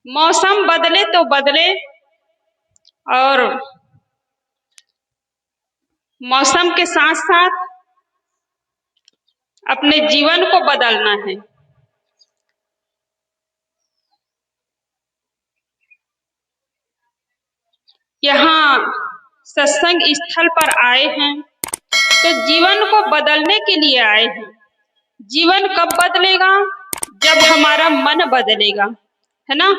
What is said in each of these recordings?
मौसम बदले तो बदले, और मौसम के साथ साथ अपने जीवन को बदलना है। यहाँ सत्संग स्थल पर आए हैं तो जीवन को बदलने के लिए आए हैं। जीवन कब बदलेगा? जब हमारा मन बदलेगा, है ना।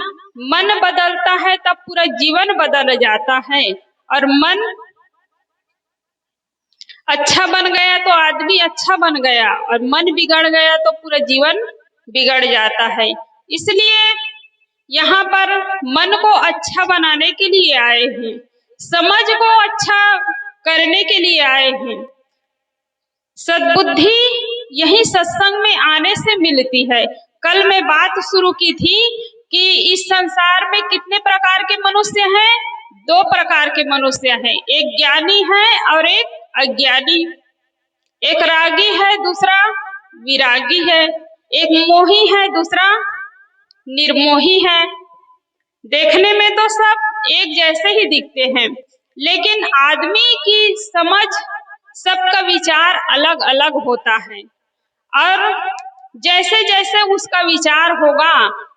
मन बदलता है तब पूरा जीवन बदल जाता है, और मन अच्छा बन गया तो आदमी अच्छा बन गया, और मन बिगड़ गया तो पूरा जीवन बिगड़ जाता है। इसलिए यहाँ पर मन को अच्छा बनाने के लिए आए हैं, समझ को अच्छा करने के लिए आए हैं। सद्बुद्धि यही सत्संग में आने से मिलती है। कल मैं बात शुरू की थी कि इस संसार में कितने प्रकार के मनुष्य हैं? 2 प्रकार के मनुष्य हैं, एक ज्ञानी है और एक अज्ञानी। एक रागी है, दूसरा विरागी है। एक मोही है, दूसरा निर्मोही है। देखने में तो सब एक जैसे ही दिखते हैं, लेकिन आदमी की समझ, सबका विचार अलग अलग होता है। और जैसे जैसे उसका विचार होगा,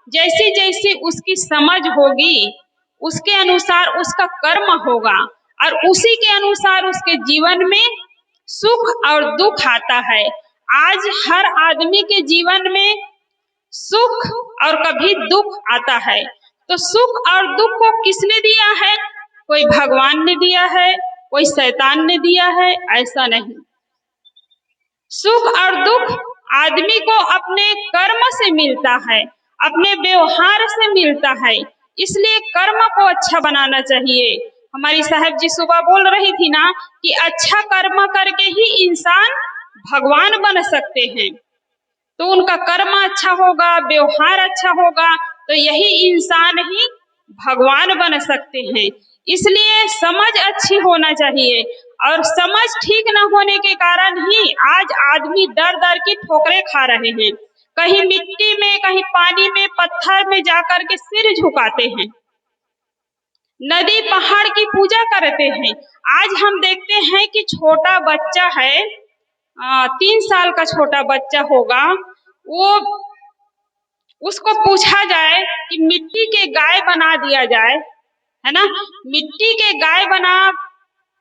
जैसी जैसी उसकी समझ होगी, उसके अनुसार उसका कर्म होगा, और उसी के अनुसार उसके जीवन में सुख और दुख आता है। आज हर आदमी के जीवन में सुख और कभी दुख आता है, तो सुख और दुख को किसने दिया है? कोई भगवान ने दिया है, कोई शैतान ने दिया है? ऐसा नहीं। सुख और दुख आदमी को अपने कर्म से मिलता है, अपने व्यवहार से मिलता है। इसलिए कर्म को अच्छा बनाना चाहिए। हमारी साहब जी सुबह बोल रही थी ना कि अच्छा कर्म करके ही इंसान भगवान बन सकते हैं। तो उनका कर्म अच्छा होगा, व्यवहार अच्छा होगा, तो यही इंसान ही भगवान बन सकते हैं। इसलिए समझ अच्छी होना चाहिए, और समझ ठीक न होने के कारण ही आज आदमी दर दर की ठोकरें खा रहे हैं। कहीं मिट्टी में, कहीं पानी में, पत्थर में जाकर के सिर झुकाते हैं, नदी पहाड़ की पूजा करते हैं। आज हम देखते हैं कि छोटा बच्चा है, 3 साल का छोटा बच्चा होगा, वो उसको पूछा जाए कि मिट्टी के गाय बना दिया जाए, है ना, मिट्टी के गाय बना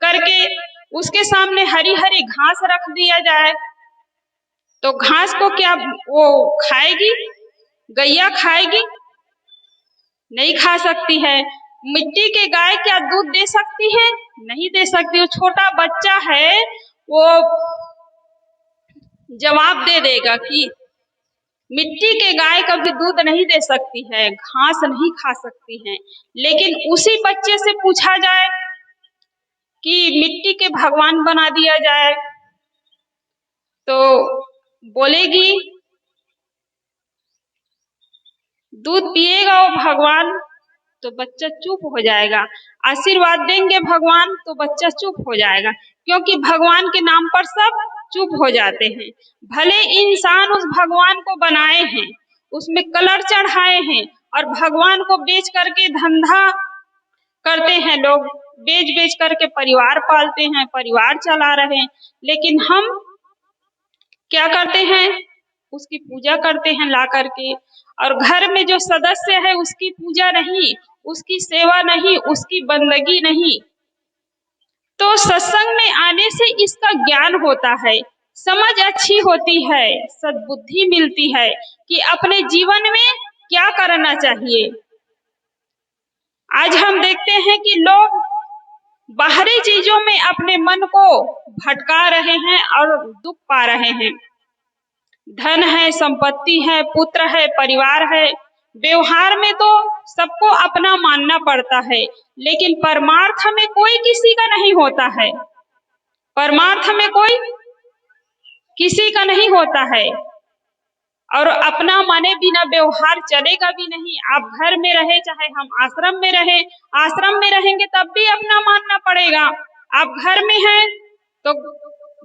करके उसके सामने हरी हरी घास रख दिया जाए, तो घास को क्या वो खाएगी? गैया खाएगी? नहीं खा सकती है। मिट्टी के गाय क्या दूध दे सकती है? नहीं दे सकती। वो छोटा बच्चा है, वो जवाब दे देगा कि मिट्टी के गाय कभी दूध नहीं दे सकती है, घास नहीं खा सकती है। लेकिन उसी बच्चे से पूछा जाए कि मिट्टी के भगवान बना दिया जाए, तो बोलेगी दूध पिएगा वो भगवान, तो बच्चा चुप हो जाएगा। आशीर्वाद देंगे भगवान, तो बच्चा चुप हो जाएगा, क्योंकि भगवान के नाम पर सब चुप हो जाते हैं। भले इंसान उस भगवान को बनाए हैं, उसमें कलर चढ़ाए हैं, और भगवान को बेच करके धंधा करते हैं लोग, बेच बेच करके परिवार पालते हैं, परिवार चला रहे हैं। लेकिन हम क्या करते हैं? उसकी पूजा करते हैं ला करके, और घर में जो सदस्य है उसकी पूजा नहीं, उसकी सेवा नहीं, उसकी बंदगी नहीं। तो सत्संग में आने से इसका ज्ञान होता है, समझ अच्छी होती है, सद्बुद्धि मिलती है कि अपने जीवन में क्या करना चाहिए। आज हम देखते हैं कि लोग बाहरी चीजों में अपने मन को भटका रहे हैं और दुख पा रहे हैं। धन है, संपत्ति है, पुत्र है, परिवार है, व्यवहार में तो सबको अपना मानना पड़ता है, लेकिन परमार्थ में कोई किसी का नहीं होता है। परमार्थ में कोई किसी का नहीं होता है, और अपना माने बिना व्यवहार चलेगा भी नहीं। आप घर में रहे, चाहे हम आश्रम में रहे, आश्रम में रहेंगे तब भी अपना मानना पड़ेगा। आप घर में हैं तो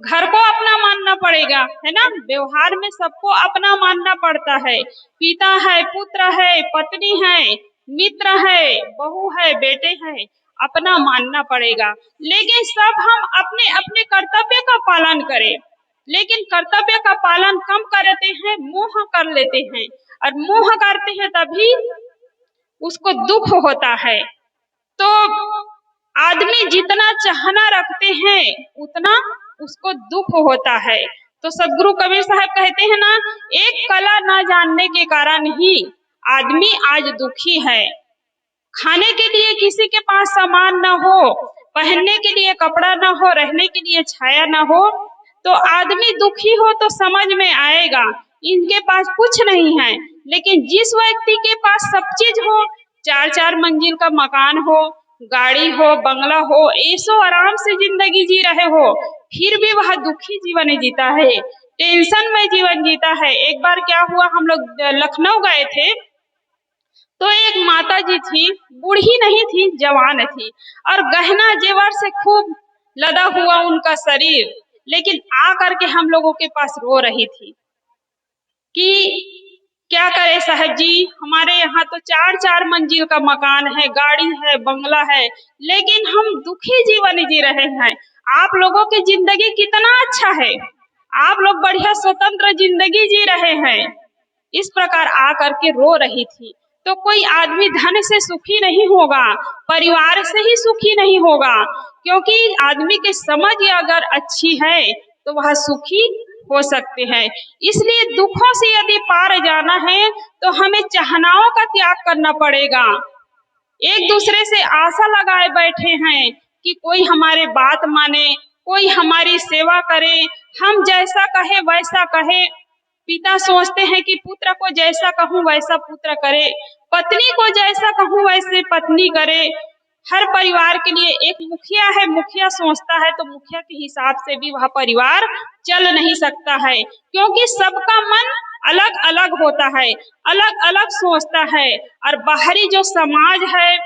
घर को अपना मानना पड़ेगा, है ना। व्यवहार में सबको अपना मानना पड़ता है। पिता है, पुत्र है, पत्नी है, मित्र है, बहू है, बेटे हैं, अपना मानना पड़ेगा। लेकिन सब हम अपने अपने कर्तव्य का पालन करें, लेकिन कर्तव्य का पालन कम करते हैं, मोह कर लेते हैं, और मोह करते हैं तभी उसको दुख होता है। तो आदमी जितना चाहना रखते हैं उतना उसको दुख होता है। तो सदगुरु कबीर साहब कहते हैं ना, एक कला ना जानने के कारण ही आदमी आज दुखी है। खाने के लिए किसी के पास सामान ना हो, पहनने के लिए कपड़ा ना हो, रहने के लिए छाया ना हो, तो आदमी दुखी हो तो समझ में आएगा इनके पास कुछ नहीं है। लेकिन जिस व्यक्ति के पास सब चीज हो, चार चार मंजिल का मकान हो, गाड़ी हो, बंगला हो, ऐसो आराम से जिंदगी जी रहे हो, फिर भी वह दुखी जीवन जीता है, टेंशन में जीवन जीता है। एक बार क्या हुआ, हम लोग लखनऊ गए थे, तो एक माता जी थी, बूढ़ी नहीं थी, जवान थी, और गहना जेवर से खूब लदा हुआ उनका शरीर, लेकिन आ करके हम लोगों के पास रो रही थी कि क्या करे साहब जी, हमारे यहाँ तो चार चार मंजिल का मकान है, गाड़ी है, बंगला है, लेकिन हम दुखी जीवन जी रहे हैं। आप लोगों की जिंदगी कितना अच्छा है, आप लोग बढ़िया स्वतंत्र जिंदगी जी रहे हैं। इस प्रकार आ करके रो रही थी। तो कोई आदमी धन से सुखी नहीं होगा, परिवार से ही सुखी नहीं होगा, क्योंकि आदमी की समझ अगर अच्छी है तो वह सुखी हो सकते हैं। इसलिए दुखों से यदि पार जाना है तो हमें चाहनाओं का त्याग करना पड़ेगा। एक दूसरे से आशा लगाए बैठे हैं कि कोई हमारे बात माने, कोई हमारी सेवा करे, हम जैसा कहे वैसा कहे। पिता सोचते हैं कि पुत्र को जैसा कहूँ वैसा पुत्र करे, पत्नी को जैसा कहूँ वैसे पत्नी करे। हर परिवार के लिए एक मुखिया है, मुखिया सोचता है तो मुखिया के हिसाब से भी वह परिवार चल नहीं सकता है, क्योंकि सबका मन अलग अलग होता है, अलग अलग सोचता है, और बाहरी जो समाज है,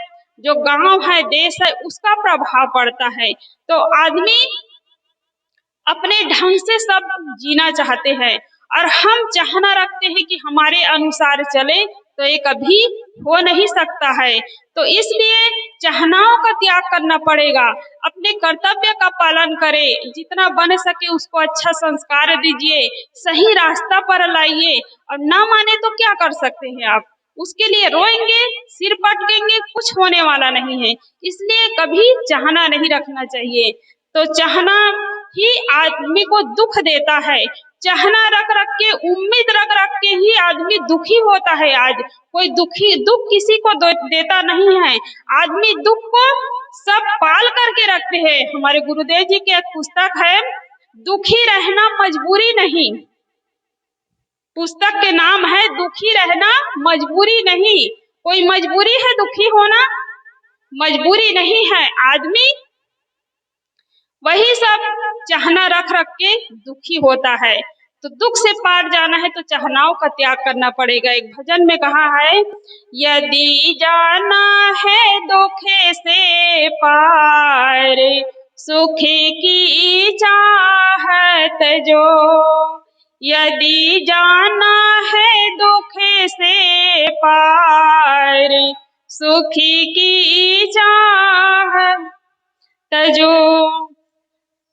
जो गांव है, देश है, उसका प्रभाव पड़ता है। तो आदमी अपने ढंग से सब जीना चाहते हैं, और हम चाहना रखते हैं कि हमारे अनुसार चले, तो ये कभी हो नहीं सकता है। तो इसलिए चाहनाओं का त्याग करना पड़ेगा, अपने कर्तव्य का पालन करें, जितना बन सके उसको अच्छा संस्कार दीजिए, सही रास्ता पर लाइए, और ना माने तो क्या कर सकते हैं आप, उसके लिए रोएंगे, सिर पटकेंगे, कुछ होने वाला नहीं है। इसलिए कभी चाहना नहीं रखना चाहिए। तो चाहना ही आदमी को दुख देता है, चाहना रख रख के, उम्मीद रख रख के ही आदमी दुखी होता है। आज कोई दुख किसी को देता नहीं है, आदमी दुख को सब पाल करके रखते हैं। हमारे गुरुदेव जी की एक पुस्तक है, दुखी रहना मजबूरी नहीं, पुस्तक के नाम है दुखी रहना मजबूरी नहीं। कोई मजबूरी है दुखी होना? मजबूरी नहीं है। आदमी वही सब चाहना रख रख के दुखी होता है। तो दुख से पार जाना है तो चाहनाओं का त्याग करना पड़ेगा। एक भजन में कहा है, यदि जाना है दुखे से पार, सुख की चाहत जो, यदि जाना है दुखे से पार, सुख की चाहत जो,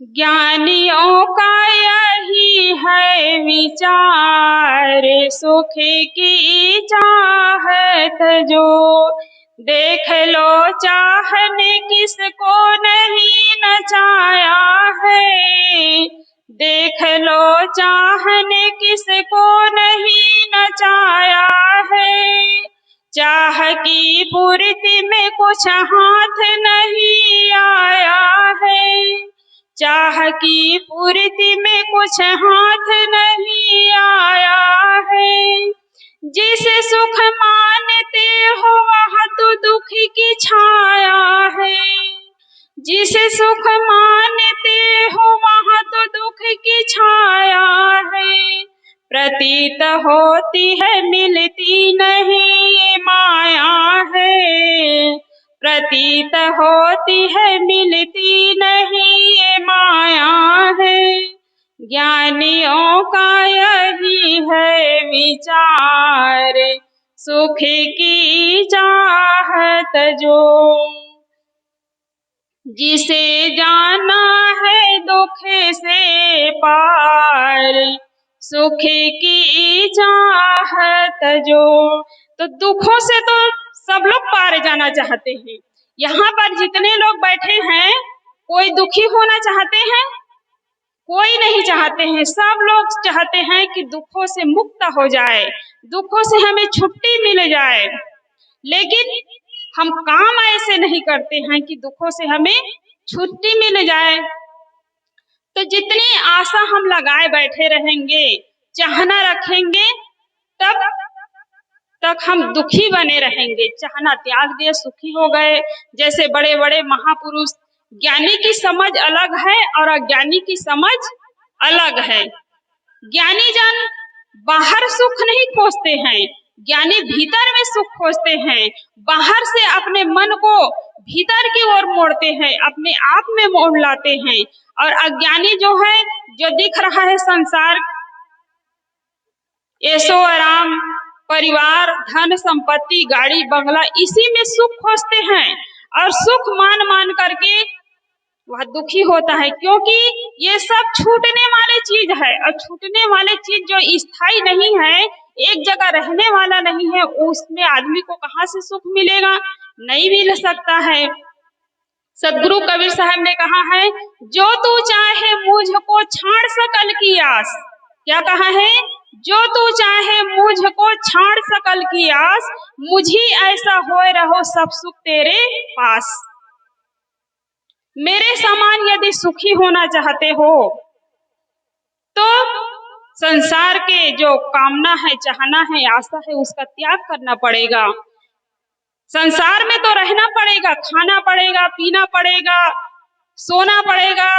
ज्ञानियों का यही है विचार, सुख की चाहत जो, देख लो चाहने किसको नहीं नचाया है, देख लो चाहने किसको नहीं नचाया है, चाह की पूर्ति में कुछ हाथ नहीं आया है, चाह की पूर्ति में कुछ हाथ नहीं आया है, जिसे सुख मानते हो वह तो दुख की छाया है, जिसे सुख मानते हो वह तो दुख की छाया है, प्रतीत होती है मिलती नहीं ये माया है, प्रतीत होती है मिलती नहीं ये माया है, ज्ञानियों का यही है विचार, सुख की चाहत जो, जिसे जाना है दुख से पार, सुख की चाहत जो। तो दुखों से तो सब लोग पार जाना चाहते हैं। यहाँ पर जितने लोग बैठे हैं, कोई दुखी होना चाहते हैं? कोई नहीं चाहते हैं। सब लोग चाहते हैं कि दुखों से मुक्त हो जाए, दुखों से हमें छुट्टी मिल जाए। लेकिन हम काम ऐसे नहीं करते हैं कि दुखों से हमें छुट्टी मिल जाए। तो जितनी आशा हम लगाए बैठे रहेंगे, चाहना रखेंगे, तब तक हम दुखी बने रहेंगे। चाहना त्याग दिए, सुखी हो गए। जैसे बड़े बड़े महापुरुष, ज्ञानी की समझ अलग है और अज्ञानी की समझ अलग है। ज्ञानी जन बाहर सुख नहीं खोजते हैं, ज्ञानी भीतर में सुख खोजते हैं। बाहर से अपने मन को भीतर की ओर मोड़ते हैं, अपने आप में मोड़ लाते हैं। और अज्ञानी जो है, जो दिख रहा है संसार, ऐशो आराम, परिवार, धन संपत्ति, गाड़ी बंगला, इसी में सुख खोजते हैं और सुख मान मान करके वह दुखी होता है। क्योंकि ये सब छूटने वाली चीज है, और छूटने वाली चीज जो स्थायी नहीं है, एक जगह रहने वाला नहीं है, उसमें आदमी को कहाँ से सुख मिलेगा? नहीं मिल सकता है। सदगुरु कबीर साहब ने कहा है, जो तू चाहे मुझको छाड़ सकल की आस। क्या कहा है? जो तू चाहे मुझको छाड़ सकल की आस, मुझी ऐसा होए रहो सब सुख तेरे पास। मेरे समान यदि सुखी होना चाहते हो तो संसार के जो कामना है, चाहना है, आशा है, उसका त्याग करना पड़ेगा। संसार में तो रहना पड़ेगा, खाना पड़ेगा, पीना पड़ेगा, सोना पड़ेगा,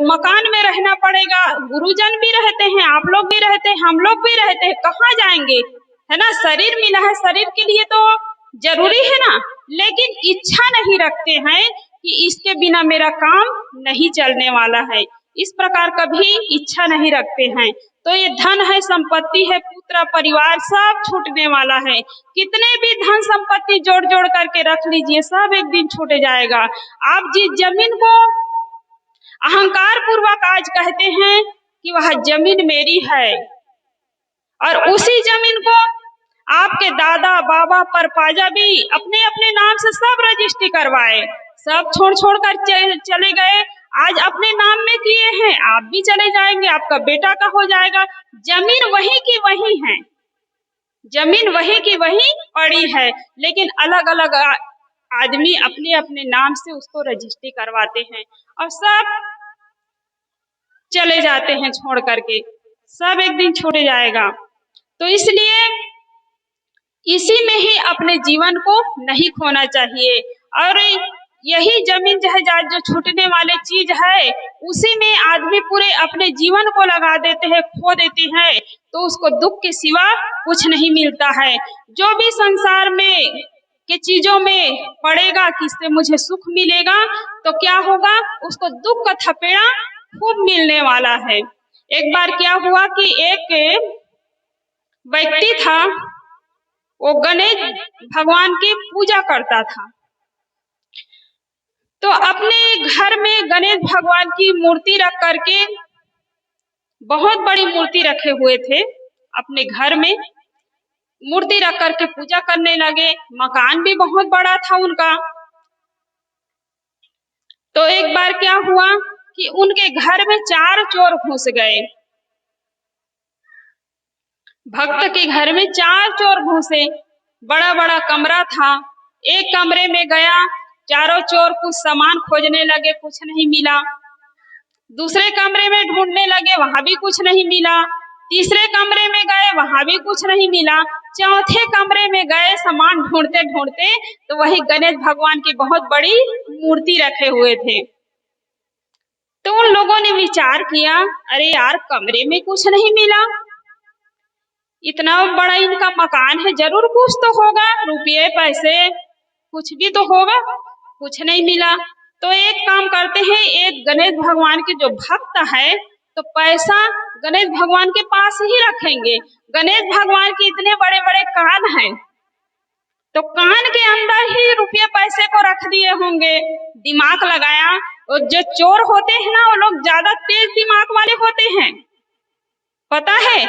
मकान में रहना पड़ेगा। गुरुजन भी रहते हैं, आप लोग भी रहते हैं, हम लोग भी रहते हैं। कहाँ जाएंगे? है ना, शरीर मिला है, शरीर के लिए तो जरूरी है ना। लेकिन इच्छा नहीं रखते हैं कि इसके बिना मेरा काम नहीं चलने वाला है, इस प्रकार कभी इच्छा नहीं रखते हैं। तो ये धन है, संपत्ति है, पुत्र परिवार, सब छूटने वाला है। कितने भी धन संपत्ति जोड़ जोड़ करके रख लीजिए, सब एक दिन छूट जाएगा। आप जिस जमीन को अहंकार पूर्वक आज कहते हैं कि वह जमीन मेरी है, और उसी जमीन को आपके दादा बाबा परपाजा भी अपने अपने नाम से सब रजिस्ट्री करवाए, सब छोड़ छोड़ कर चले गए। आज अपने नाम में किए हैं, आप भी चले जाएंगे, आपका बेटा का हो जाएगा। जमीन वही की वही है, जमीन वही की वही पड़ी है, लेकिन अलग अलग आदमी अपने अपने नाम से उसको रजिस्ट्री करवाते हैं और सब चले जाते हैं छोड़ करके। सब एक दिन छूट जाएगा। तो इसलिए इसी में ही अपने जीवन को नहीं खोना चाहिए। और यही जमीन जायदाद जो छूटने वाले चीज है, उसी में आदमी पूरे अपने जीवन को लगा देते हैं, खो देते हैं, तो उसको दुख के सिवा कुछ नहीं मिलता है। जो भी संसार में के चीजों में पड़ेगा कि इससे मुझे सुख मिलेगा, तो क्या होगा? उसको दुख का थपेड़ा खूब मिलने वाला है। एक बार क्या हुआ कि एक व्यक्ति था, वो गणेश भगवान की पूजा करता था। तो अपने घर में गणेश भगवान की मूर्ति रख करके, बहुत बड़ी मूर्ति रखे हुए थे, अपने घर में मूर्ति रख करके पूजा करने लगे। मकान भी बहुत बड़ा था उनका। तो एक बार क्या हुआ कि उनके घर में 4 चोर घुस गए। भक्त के घर में 4 चोर घुसे। बड़ा बड़ा कमरा था। एक कमरे में गया, चारों चोर कुछ सामान खोजने लगे, कुछ नहीं मिला। दूसरे कमरे में ढूंढने लगे, वहां भी कुछ नहीं मिला। तीसरे कमरे में गए, वहां भी कुछ नहीं मिला। चौथे कमरे में गए, सामान ढूंढते ढूंढते तो वही गणेश भगवान की बहुत बड़ी मूर्ति रखे हुए थे। तो उन लोगों ने विचार किया, अरे यार, कमरे में कुछ नहीं मिला, इतना बड़ा इनका मकान है, जरूर कुछ तो होगा, रुपये पैसे कुछ भी तो होगा। कुछ नहीं मिला। तो एक काम करते हैं, एक गणेश भगवान के जो भक्त है, तो पैसा गणेश भगवान के पास ही रखेंगे। गणेश भगवान के इतने बड़े बड़े कान हैं, तो कान के अंदर ही रुपये पैसे को रख दिए होंगे, दिमाग लगाया। और जो चोर होते हैं ना, वो लोग ज्यादा तेज दिमाग वाले होते हैं। पता है,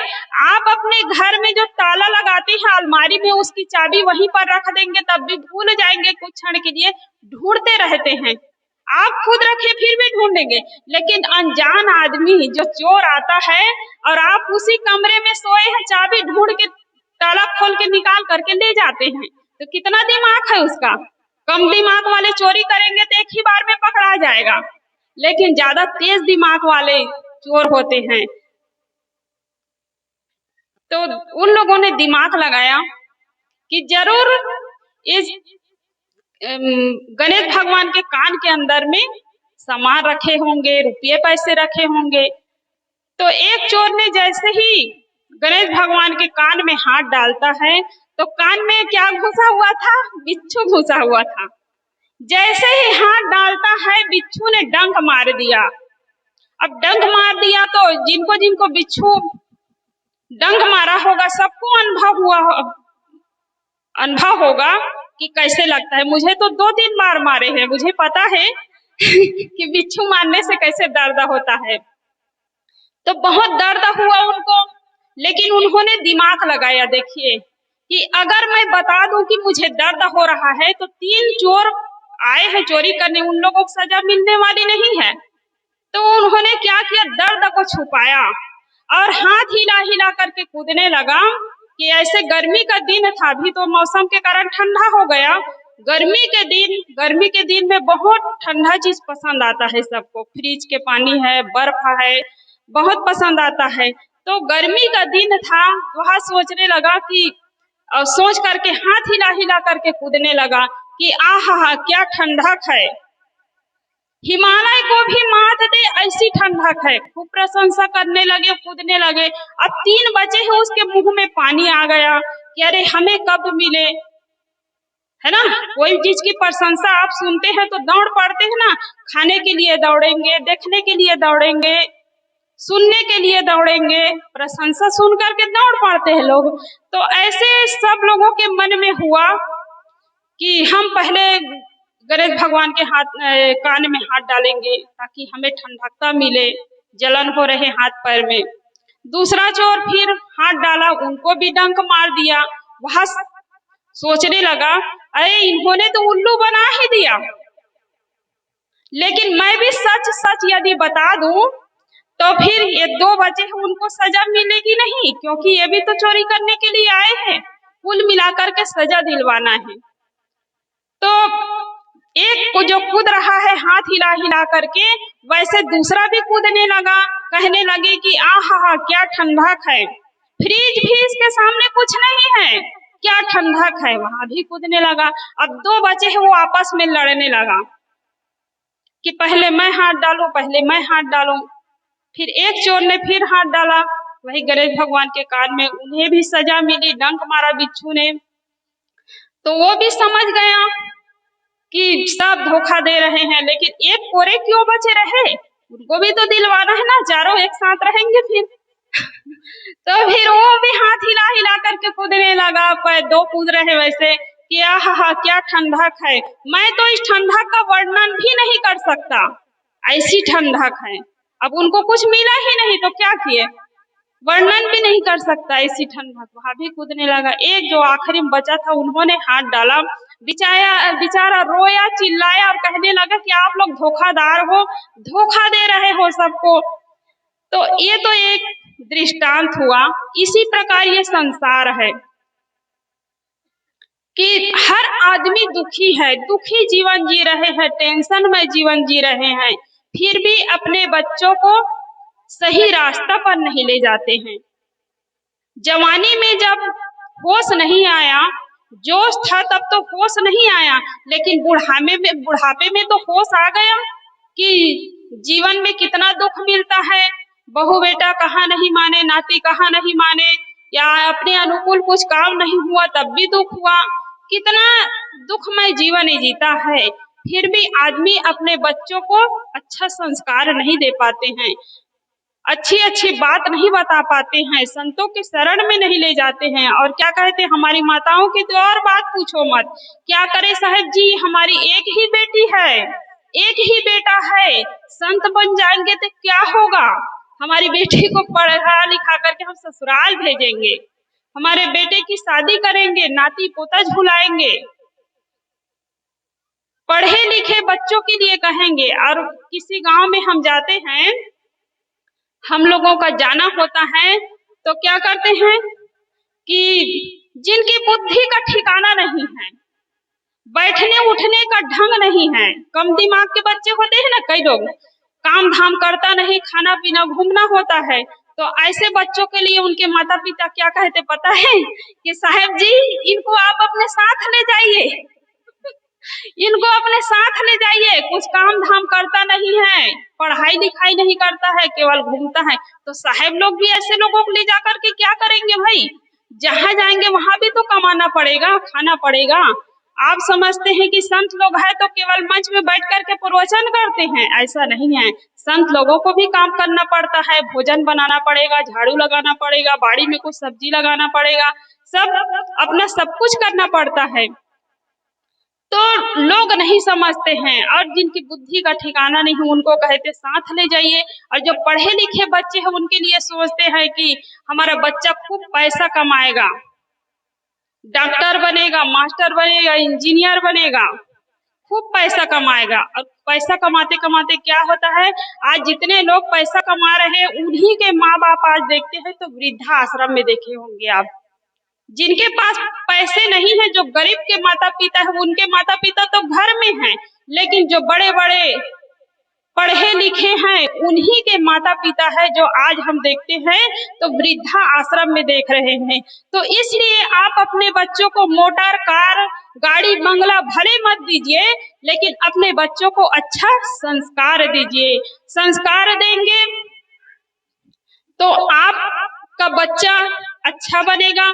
आप अपने घर में जो ताला लगाते हैं अलमारी में, उसकी चाबी वहीं पर रख देंगे तब भी भूल जाएंगे, कुछ क्षण के लिए ढूंढते रहते हैं। आप खुद रखे फिर भी ढूंढेंगे, लेकिन अनजान आदमी जो चोर आता है और आप उसी कमरे में सोए हैं, चाबी ढूंढ के ताला खोल के निकाल करके ले जाते हैं, तो कितना दिमाग है उसका। कम दिमाग वाले चोरी करेंगे तो एक ही बार में पकड़ा जाएगा, लेकिन ज्यादा तेज दिमाग वाले चोर होते हैं। तो उन लोगों ने दिमाग लगाया कि जरूर इस गणेश भगवान के कान के अंदर में सामान रखे होंगे, रुपये पैसे रखे होंगे। तो एक चोर ने जैसे ही गणेश भगवान के कान में हाथ डालता है, तो कान में क्या घुसा हुआ था? बिच्छू घुसा हुआ था। जैसे ही हाथ डालता है, बिच्छू ने डंक मार दिया। अब डंक मार दिया तो जिनको जिनको बिच्छू डंक मारा होगा सबको अनुभव होगा कि कैसे लगता है। मुझे तो 2-3 बार मारे हैं, मुझे पता है कि बिच्छू मारने से कैसे दर्द होता है। तो बहुत दर्द हुआ उनको, लेकिन उन्होंने दिमाग लगाया। देखिए कि अगर मैं बता दूं कि मुझे दर्द हो रहा है, तो 3 चोर आए हैं चोरी करने, उन लोगों को सजा मिलने वाली नहीं है। तो उन्होंने क्या किया, दर्द को छुपाया और हाथ हिला हिला करके कूदने लगा। कि ऐसे गर्मी का दिन था, अभी तो मौसम के कारण ठंडा हो गया। गर्मी के दिन में बहुत ठंडा चीज पसंद आता है सबको, फ्रिज के पानी है, बर्फ है, बहुत पसंद आता है। तो गर्मी का दिन था, वह सोचने लगा कि सोच करके हाथ हिला हिला करके कूदने लगा कि आहा क्या ठंडक है, हिमालय को भी मात दे ऐसी ठंडक है। खूब प्रशंसा करने लगे, कूदने लगे। अब 3 बचे हैं, उसके मुंह में पानी आ गया कि अरे हमें कब मिले, है ना। कोई चीज की प्रशंसा आप सुनते हैं तो दौड़ पड़ते हैं ना, खाने के लिए दौड़ेंगे, देखने के लिए दौड़ेंगे, सुनने के लिए दौड़ेंगे, प्रशंसा सुन करके दौड़ पड़ते हैं लोग। तो ऐसे सब लोगों के मन में हुआ कि हम पहले गणेश भगवान के कान में हाथ डालेंगे ताकि हमें ठंडकता मिले, जलन हो रहे हाथ पैर में। दूसरा चोर फिर हाथ डाला, उनको भी डंक मार दिया। वह सोचने लगा अरे इन्होंने तो उल्लू बना ही दिया, लेकिन मैं भी सच सच यदि बता दूं तो फिर ये 2 बचे हैं, उनको सजा मिलेगी नहीं, क्योंकि ये भी तो चोरी करने के लिए आए हैं। कुल मिलाकर के सजा दिलवाना है। तो एक को जो कूद रहा है हाथ हिला हिला करके, वैसे दूसरा भी कूदने लगा, कहने लगे कि आहा क्या ठंडक है, फ्रिज भी इसके सामने कुछ नहीं है, क्या ठंडक है। वहां भी कूदने लगा। अब 2 बचे हैं, वो आपस में लड़ने लगा कि पहले मैं हाथ डालूं, पहले मैं हाथ डालूं। फिर एक चोर ने फिर हाथ डाला, वही गणेश भगवान के कान में, उन्हें भी सजा मिली, डंक मारा बिच्छू ने। तो वो भी समझ गया कि सब धोखा दे रहे हैं, लेकिन एक कोरे क्यों बचे रहे, उनको भी तो दिलवाना है ना, चारों एक साथ रहेंगे फिर। तो फिर वो भी हाथ हिला हिला करके कूदने लगा, पर 2 कूद रहे वैसे कि आहा क्या ठंडक है, मैं तो इस ठंडक का वर्णन भी नहीं कर सकता, ऐसी ठंडक है। अब उनको कुछ मिला ही नहीं तो क्या किए, वर्णन भी नहीं कर सकता ऐसी ठंडक। वहां भी कूदने लगा। एक जो आखिरी में बचा था, उन्होंने हाथ डाला, बेचारा रोया, चिल्लाया और कहने लगा कि आप लोग धोखादार हो, धोखा दे रहे हो सबको। तो ये तो एक दृष्टांत हुआ। इसी प्रकार ये संसार है कि हर आदमी दुखी है, दुखी जीवन जी रहे हैं, टेंशन में जीवन जी रहे हैं, फिर भी अपने बच्चों को सही रास्ता पर नहीं ले जाते हैं। जवानी में जब होश नहीं आया, जोश था, तब तो होश नहीं आया, लेकिन बुढ़ापे में तो होश आ गया कि जीवन में कितना दुख मिलता है। बहू बेटा कहाँ नहीं माने, नाती कहाँ नहीं माने, या अपने अनुकूल कुछ काम नहीं हुआ तब भी दुख हुआ। कितना दुखमय जीवन जीता है, फिर भी आदमी अपने बच्चों को अच्छा संस्कार नहीं दे पाते हैं, अच्छी अच्छी बात नहीं बता पाते हैं, संतों के शरण में नहीं ले जाते हैं। और क्या कहते हैं, हमारी माताओं की तो और बात पूछो मत। क्या करे साहब जी, हमारी एक ही बेटी है, एक ही बेटा है, संत बन जाएंगे तो क्या होगा? हमारी बेटी को पढ़ा लिखा करके हम ससुराल भेजेंगे, हमारे बेटे की शादी करेंगे, नाती पोता झुलाएंगे, पढ़े लिखे बच्चों के लिए कहेंगे। और किसी गांव में हम जाते हैं, हम लोगों का जाना होता है, तो क्या करते हैं कि जिनकी बुद्धि का ठिकाना नहीं है, बैठने उठने का ढंग नहीं है, कम दिमाग के बच्चे होते हैं ना, कई लोग काम धाम करता नहीं, खाना पीना घूमना होता है, तो ऐसे बच्चों के लिए उनके माता पिता क्या कहते पता है कि साहब जी इनको आप अपने साथ ले जाइए, इनको अपने साथ ले जाइए, कुछ काम धाम करता नहीं है, पढ़ाई लिखाई नहीं करता है, केवल घूमता है। तो साहब लोग भी ऐसे लोगों को ले जाकर के क्या करेंगे भाई? जहां जाएंगे वहां भी तो कमाना पड़ेगा, खाना पड़ेगा। आप समझते हैं कि संत लोग हैं तो केवल मंच में बैठ करके प्रवचन करते हैं, ऐसा नहीं है। संत लोगों को भी काम करना पड़ता है, भोजन बनाना पड़ेगा, झाड़ू लगाना पड़ेगा, बाड़ी में कुछ सब्जी लगाना पड़ेगा, सब अपना सब कुछ करना पड़ता है। तो लोग नहीं समझते हैं, और जिनकी बुद्धि का ठिकाना नहीं उनको कहते साथ ले जाइए। और जो पढ़े लिखे बच्चे हैं उनके लिए सोचते हैं कि हमारा बच्चा खूब पैसा कमाएगा, डॉक्टर बनेगा, मास्टर बनेगा, इंजीनियर बनेगा, खूब पैसा कमाएगा। और पैसा कमाते कमाते क्या होता है, आज जितने लोग पैसा कमा रहे हैं उन्हीं के माँ बाप आज देखते हैं तो वृद्धा आश्रम में देखे होंगे आप। जिनके पास पैसे नहीं है, जो गरीब के माता पिता है, उनके माता पिता तो घर में हैं, लेकिन जो बड़े बड़े पढ़े लिखे हैं उन्हीं के माता पिता है जो आज हम देखते हैं तो वृद्धा आश्रम में देख रहे हैं। तो इसलिए आप अपने बच्चों को मोटर कार गाड़ी बंगला भले मत दीजिए, लेकिन अपने बच्चों को अच्छा संस्कार दीजिए। संस्कार देंगे तो आपका बच्चा अच्छा बनेगा,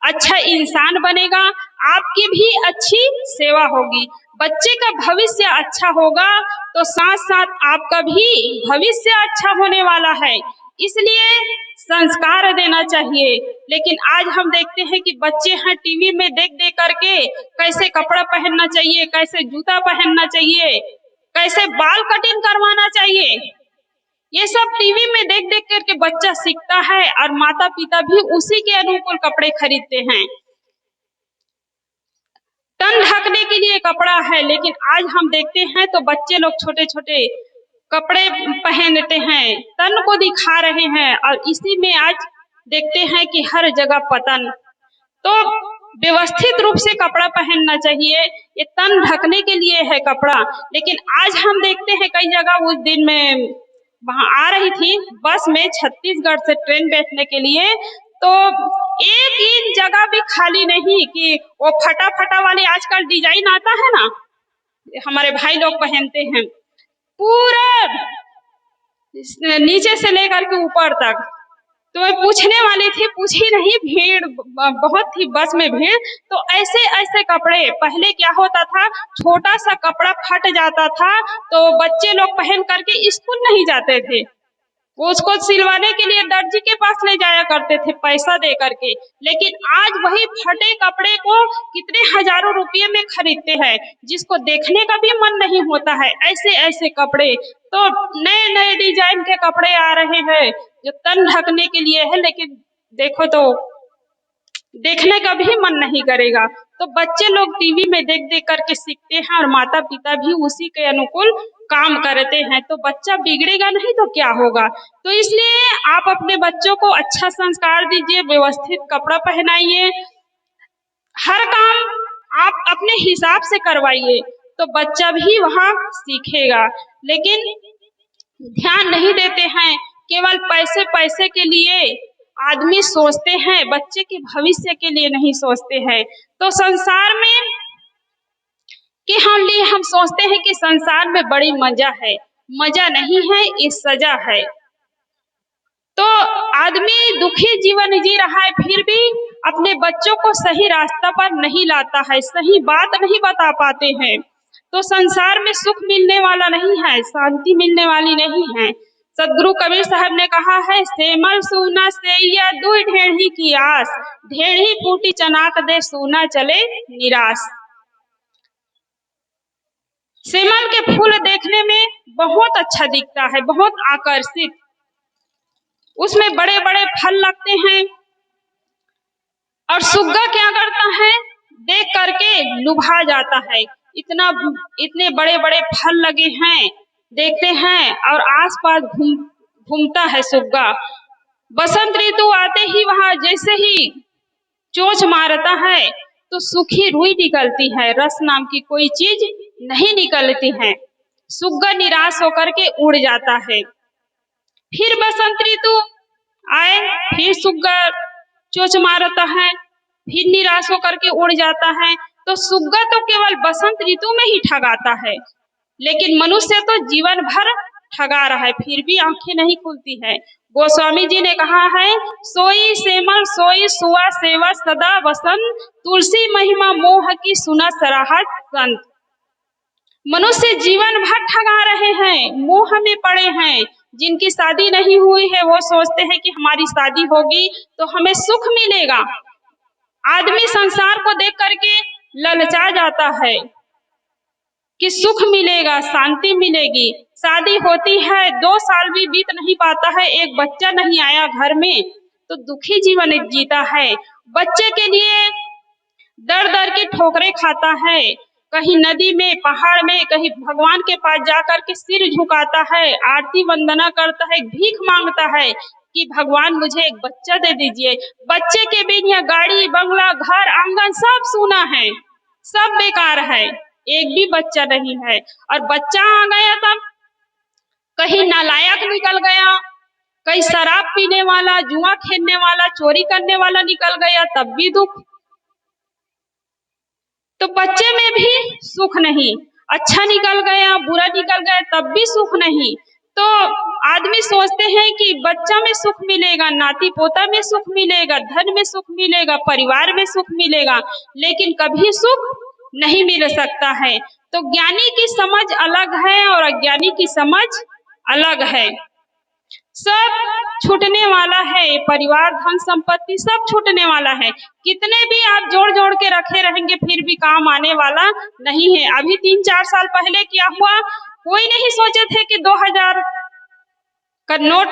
अच्छा इंसान बनेगा, आपकी भी अच्छी सेवा होगी। बच्चे का भविष्य अच्छा होगा तो साथ साथ आपका भी भविष्य अच्छा होने वाला है, इसलिए संस्कार देना चाहिए। लेकिन आज हम देखते हैं कि बच्चे हैं टीवी में देख देख करके कैसे कपड़ा पहनना चाहिए, कैसे जूता पहनना चाहिए, कैसे बाल कटिंग करवाना चाहिए, ये सब टीवी में देख देख करके बच्चा सीखता है, और माता पिता भी उसी के अनुकूल कपड़े खरीदते हैं। तन ढकने के लिए कपड़ा है, लेकिन आज हम देखते हैं तो बच्चे लोग छोटे छोटे कपड़े पहनते हैं, तन को दिखा रहे हैं, और इसी में आज देखते हैं कि हर जगह पतन। तो व्यवस्थित रूप से कपड़ा पहनना चाहिए, ये तन ढकने के लिए है कपड़ा। लेकिन आज हम देखते हैं कई जगह, उस दिन में वहां आ रही थी बस में छत्तीसगढ़ से ट्रेन बैठने के लिए, तो एक इंच जगह भी खाली नहीं कि वो फटा फटा वाली आजकल डिजाइन आता है ना, हमारे भाई लोग पहनते हैं, पूरा नीचे से लेकर के ऊपर तक। तो मैं पूछने वाली थी, पूछी नहीं, भीड़ बहुत थी, बस में भीड़। तो ऐसे ऐसे कपड़े, पहले क्या होता था, छोटा सा कपड़ा फट जाता था तो बच्चे लोग पहन करके स्कूल नहीं जाते थे, वो उसको सिलवाने के लिए दर्जी के पास ले जाया करते थे पैसा दे करके। लेकिन आज वही फटे कपड़े को कितने हजारों रुपये में खरीदते हैं, जिसको देखने का भी मन नहीं होता है। ऐसे ऐसे कपड़े, तो नए नए डिजाइन के कपड़े आ रहे हैं जो तन ढकने के लिए है, लेकिन देखो तो देखने का भी मन नहीं करेगा। तो बच्चे लोग टीवी में देख देख करके सीखते हैं, और माता पिता भी उसी के अनुकूल काम करते हैं, तो बच्चा बिगड़ेगा नहीं तो क्या होगा। तो इसलिए आप अपने बच्चों को अच्छा संस्कार दीजिए, व्यवस्थित कपड़ा पहनाइए, हर काम आप अपने हिसाब से करवाइए, तो बच्चा भी वहाँ सीखेगा। लेकिन ध्यान नहीं देते हैं, केवल पैसे पैसे के लिए आदमी सोचते हैं, बच्चे के भविष्य के लिए नहीं सोचते हैं। तो संसार में कि हम सोचते हैं कि संसार में बड़ी मजा है, मजा नहीं है, ये सजा है। तो आदमी दुखी जीवन जी रहा है, फिर भी अपने बच्चों को सही रास्ता पर नहीं लाता है, सही बात नहीं बता पाते हैं। तो संसार में सुख मिलने वाला नहीं है, शांति मिलने वाली नहीं है। सदगुरु कबीर साहब ने कहा है, सेमल सूना सेया दुई ढेढ़ी की आस, ढेढ़ी फूटी चनाक दे सूना चले निराश। सेमल के फूल देखने में बहुत अच्छा दिखता है, बहुत आकर्षित, उसमें बड़े बड़े फल लगते हैं और सुग्गा क्या करता है, देख करके लुभा जाता है। इतने बड़े बड़े फल लगे हैं, देखते हैं और आसपास घूमता है सुग्गा। बसंत ऋतु आते ही वहां जैसे ही चोंच मारता है तो सूखी रुई निकलती है, रस नाम की कोई चीज नहीं निकलती है। सुग्गा निराश होकर के उड़ जाता है। फिर बसंत ऋतु आए, फिर सुग्गा चोंच मारता है, फिर निराश होकर के उड़ जाता है। तो सुग्गा तो केवल बसंत ऋतु में ही ठगाता है, लेकिन मनुष्य तो जीवन भर ठगा रहा है, फिर भी आंखें नहीं खुलती है। गोस्वामी जी ने कहा है, सोई सेमल सोई सुआ सेवा सदा वसंत, तुलसी महिमा मोह की सुना सराहत संत। मनुष्य जीवन भर ठगा रहे हैं, मोह में पड़े हैं। जिनकी शादी नहीं हुई है वो सोचते हैं कि हमारी शादी होगी तो हमें सुख मिलेगा। आदमी संसार को देख करके ललचा जाता है कि सुख मिलेगा, शांति मिलेगी। शादी होती है, 2 साल भी बीत नहीं पाता है, एक बच्चा नहीं आया घर में तो दुखी जीवन जीता है। बच्चे के लिए दर दर की ठोकरें खाता है, कहीं नदी में, पहाड़ में, कहीं भगवान के पास जाकर के सिर झुकाता है, आरती वंदना करता है, भीख मांगता है कि भगवान मुझे एक बच्चा दे दीजिए। बच्चे के बिना गाड़ी बंगला घर आंगन सब सूना है, सब बेकार है, एक भी बच्चा नहीं है। और बच्चा आ गया तब कहीं नालायक निकल गया, कहीं शराब पीने वाला, जुआ खेलने वाला, चोरी करने वाला निकल गया, तब भी दुख। तो बच्चे में भी सुख नहीं, अच्छा निकल गया, बुरा निकल गया, तब भी सुख नहीं। तो आदमी सोचते हैं कि बच्चा में सुख मिलेगा, नाती पोता में सुख मिलेगा, धन में सुख मिलेगा, परिवार में सुख मिलेगा, लेकिन कभी सुख नहीं मिल सकता है। तो ज्ञानी की समझ अलग है और अज्ञानी की समझ अलग है। सब छूटने वाला है, परिवार धन संपत्ति सब छूटने वाला है। कितने भी आप जोड़ जोड़ के रखे रहेंगे फिर भी काम आने वाला नहीं है। अभी 3-4 साल पहले क्या हुआ, कोई नहीं सोचे थे कि 2000 का नोट,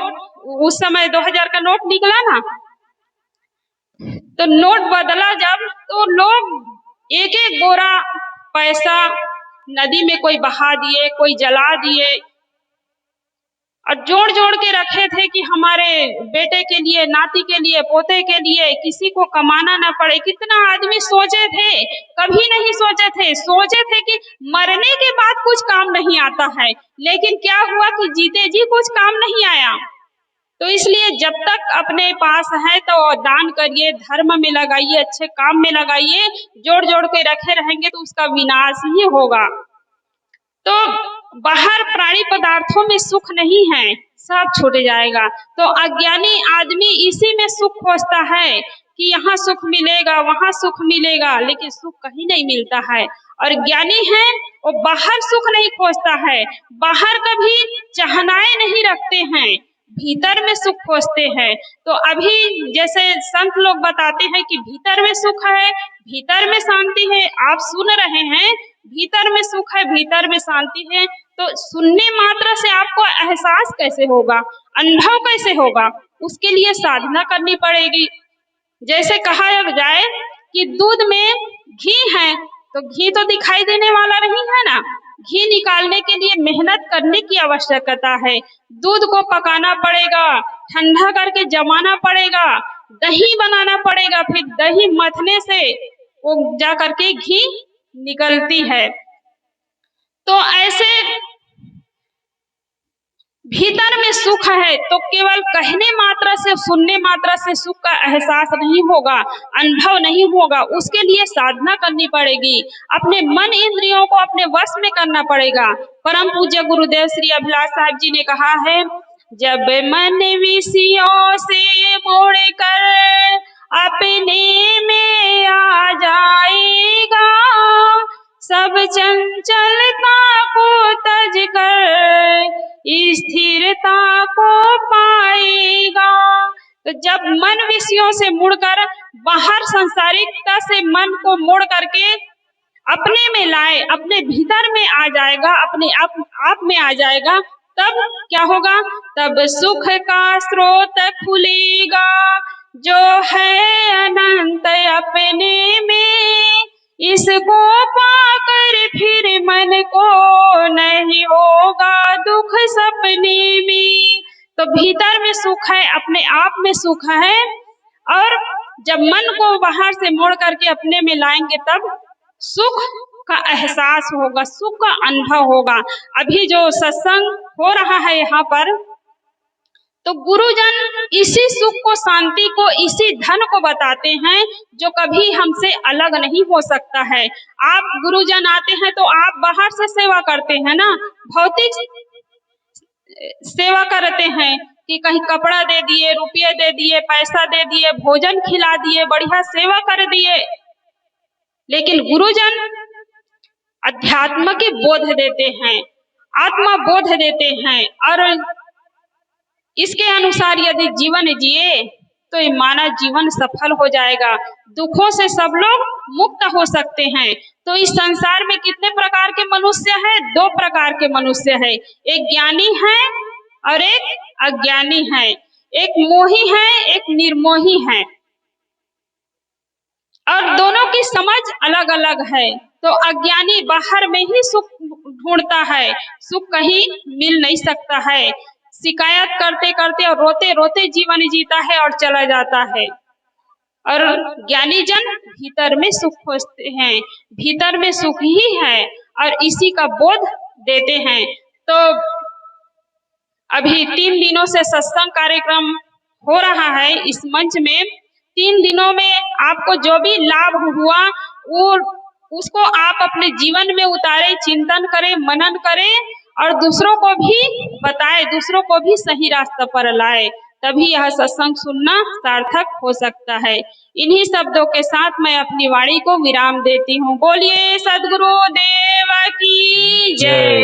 उस समय 2000 का नोट निकला ना, तो नोट बदला जब, तो लोग एक एक बोरा पैसा नदी में कोई बहा दिए, कोई जला दिए और जोड़ जोड़ के रखे थे कि हमारे बेटे के लिए, नाती के लिए, पोते के लिए किसी को कमाना ना पड़े। कितना आदमी सोचे थे, कभी नहीं सोचे थे कि मरने के बाद कुछ काम नहीं आता है, लेकिन क्या हुआ कि जीते जी कुछ काम नहीं आया। तो इसलिए जब तक अपने पास है तो दान करिए, धर्म में लगाइए, अच्छे काम में लगाइए। जोड़ जोड़ के रखे रहेंगे तो उसका विनाश ही होगा। तो बाहर प्राणी पदार्थों में सुख नहीं है, सब छूट जाएगा। तो अज्ञानी आदमी इसी में सुख खोजता है कि यहाँ सुख मिलेगा, वहाँ सुख मिलेगा, लेकिन सुख कहीं नहीं मिलता है। और ज्ञानी है वो बाहर सुख नहीं खोजता है, बाहर कभी चाहनाएं नहीं रखते हैं, भीतर में सुख खोजते हैं। तो अभी जैसे संत लोग बताते हैं कि भीतर में सुख है, भीतर में शांति है, आप सुन रहे हैं भीतर में सुख है, भीतर में शांति है। तो सुनने मात्र से आपको एहसास कैसे होगा, अनुभव कैसे होगा? उसके लिए साधना करनी पड़ेगी। जैसे कहा जाए कि दूध में घी है तो घी तो दिखाई देने वाला नहीं है ना, घी निकालने के लिए मेहनत करने की आवश्यकता है। दूध को पकाना पड़ेगा, ठंडा करके जमाना पड़ेगा, दही बनाना पड़ेगा, फिर दही मथने से वो जा करके घी निकलती है। तो ऐसे भीतर में सुख है तो केवल कहने मात्र से, सुनने मात्र से सुख का एहसास नहीं होगा, अनुभव नहीं होगा। उसके लिए साधना करनी पड़ेगी, अपने मन इंद्रियों को अपने वश में करना पड़ेगा। परम पूज्य गुरुदेव श्री अभिलाष साहब जी ने कहा है, जब मन विषयों से मोड़ कर अपने में आ जाएगा, सब चंचलता को तज कर स्थिरता को पाएगा। तो जब मन विषयों से मुड़कर बाहर सांसारिकता से मन को मोड़ करके अपने में लाए, अपने भीतर में आ जाएगा, अपने आप में आ जाएगा, तब क्या होगा? तब सुख का स्रोत खुलेगा जो है अनंत अपने में। इसको पाकर फिर मन को नहीं होगा दुख सपने में। तो भीतर में सुख है, अपने आप में सुख है, और जब मन को बाहर से मोड़ करके अपने में लाएंगे तब सुख का एहसास होगा, सुख का अनुभव होगा। अभी जो सत्संग हो रहा है यहाँ पर, तो गुरुजन इसी सुख को, शांति को, इसी धन को बताते हैं जो कभी हमसे अलग नहीं हो सकता है। आप गुरुजन आते हैं तो आप बाहर से सेवा करते हैं ना, भौतिक सेवा करते हैं कि कहीं कपड़ा दे दिए, रुपये दे दिए, पैसा दे दिए, भोजन खिला दिए, बढ़िया सेवा कर दिए। लेकिन गुरुजन अध्यात्म की बोध देते हैं, आत्मा बोध देते हैं, और इसके अनुसार यदि जीवन जिए तो ये मानव जीवन सफल हो जाएगा, दुखों से सब लोग मुक्त हो सकते हैं। तो इस संसार में कितने प्रकार के मनुष्य हैं? 2 प्रकार के मनुष्य है, एक ज्ञानी है और एक अज्ञानी है, एक मोही है, एक निर्मोही है, और दोनों की समझ अलग अलग है। तो अज्ञानी बाहर में ही सुख ढूंढता है, सुख कहीं मिल नहीं सकता है, शिकायत करते करते और रोते रोते जीवन जीता है और चला जाता है। और ज्ञानी जन भीतर में सुख खोजते हैं, भीतर में सुख ही है और इसी का बोध देते हैं। तो अभी 3 दिनों से सत्संग कार्यक्रम हो रहा है इस मंच में। 3 दिनों में आपको जो भी लाभ हुआ वो उसको आप अपने जीवन में उतारे, चिंतन करें, मनन करें और दूसरों को भी बताएं, दूसरों को भी सही रास्ते पर लाए, तभी यह सत्संग सुनना सार्थक हो सकता है। इन्हीं शब्दों के साथ मैं अपनी वाणी को विराम देती हूँ। बोलिए सद्गुरु देव की जय।